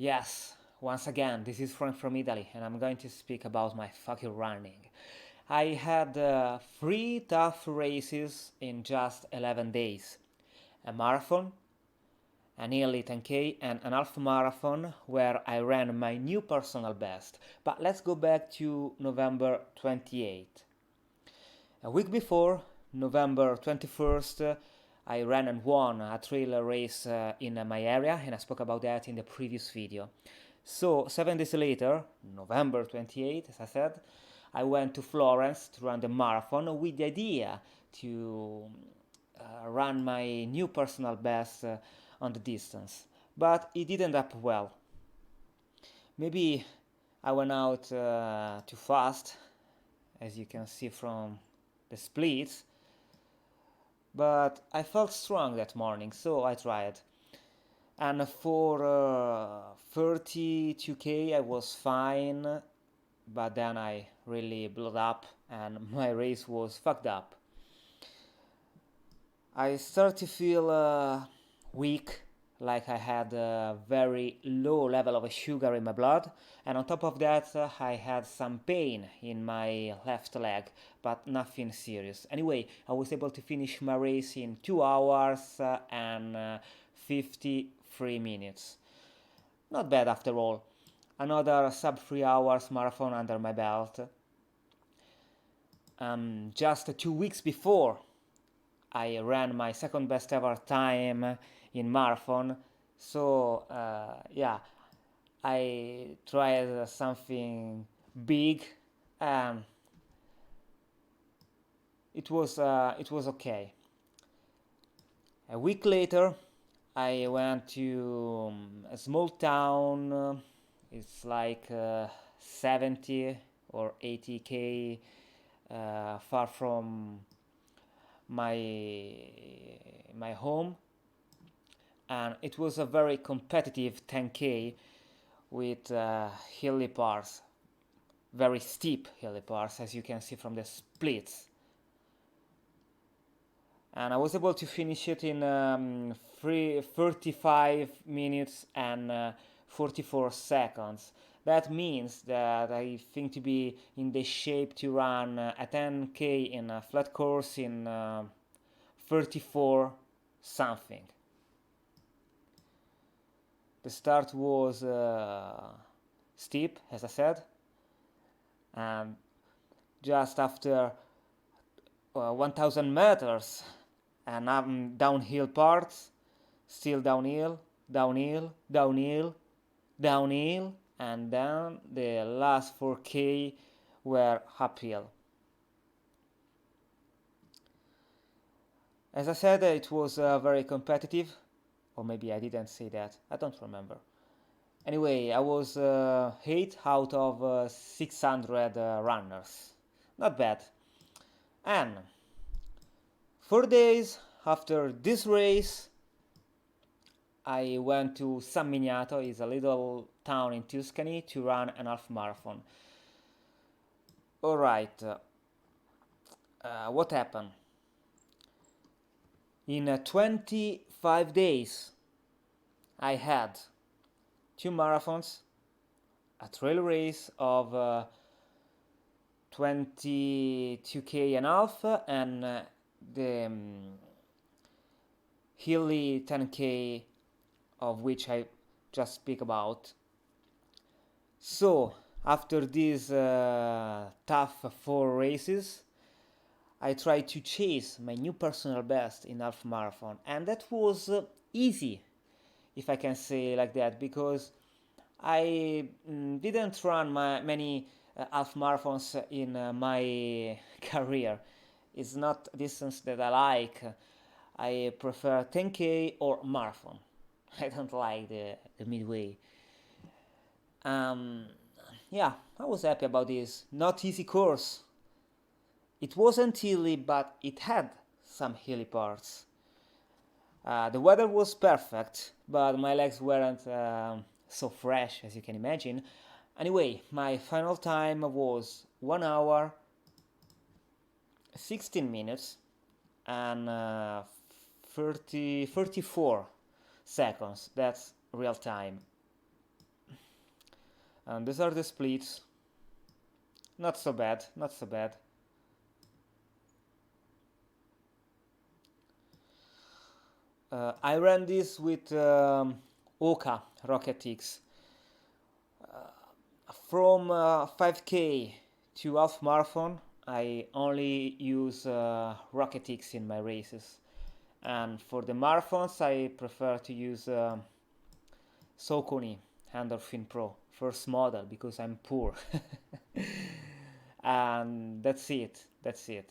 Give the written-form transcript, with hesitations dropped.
Yes, once again, this is Frank from Italy, and I'm going to speak about my fucking running. I had three tough races in just 11 days: a marathon, a nearly 10K, and an half marathon where I ran my new personal best. But let's go back to November 28th. A week before, November 21st, I ran and won a trail race in my area, and I spoke about that in the previous video. So, 7 days later, November 28th, as I said, I went to Florence to run the marathon with the idea to run my new personal best on the distance. But it didn't end up well. Maybe I went out too fast, as you can see from the splits, but I felt strong that morning, so I tried. And for 32K I was fine, but then I really blew up and my race was fucked up. I started to feel weak, like I had a very low level of sugar in my blood, and on top of that, I had some pain in my left leg, but nothing serious. Anyway, I was able to finish my race in 2 hours and 53 minutes. Not bad after all. Another sub 3 hours marathon under my belt. Just 2 weeks before, I ran my second best ever time in marathon. So yeah, I tried something big, and it was okay. A week later, I went to a small town. It's like 70 or 80K far from my home, and it was a very competitive 10K with hilly parts, very steep hilly parts, as you can see from the splits. And I was able to finish it in 35 minutes and 44 seconds. That means that I think to be in the shape to run a 10K in a flat course in 34 something. The start was steep, as I said, and just after 1000 meters and downhill parts, still downhill, downhill, downhill, downhill, and then the last 4K were uphill. As I said, it was very competitive, or maybe I didn't say that, I don't remember. Anyway, I was 8 out of 600 runners. Not bad. And 4 days after this race, I went to San Miniato, it's a little town in Tuscany, to run an half marathon. Alright, what happened? In 25 days, I had 2 marathons, a trail race of 22K and a half, and the hilly 10K, of which I just speak about. So after these tough 4 races, I tried to chase my new personal best in half marathon, and that was easy, if I can say like that, because I didn't run many half marathons in my career. It's not a distance that I like. I prefer 10K or marathon. I don't like the midway. Um, yeah, I was happy about this. Not easy course. It wasn't hilly, but it had some hilly parts. The weather was perfect, but my legs weren't so fresh as you can imagine. Anyway, my final time was 1 hour, 16 minutes, and 34 seconds. That's real time. And these are the splits. Not so bad, not so bad. I ran this with Oka Rocket X. From 5K to half marathon, I only use Rocket X in my races. And for the marathons, I prefer to use Saucony Endorphin Pro first model because I'm poor. And that's it. That's it.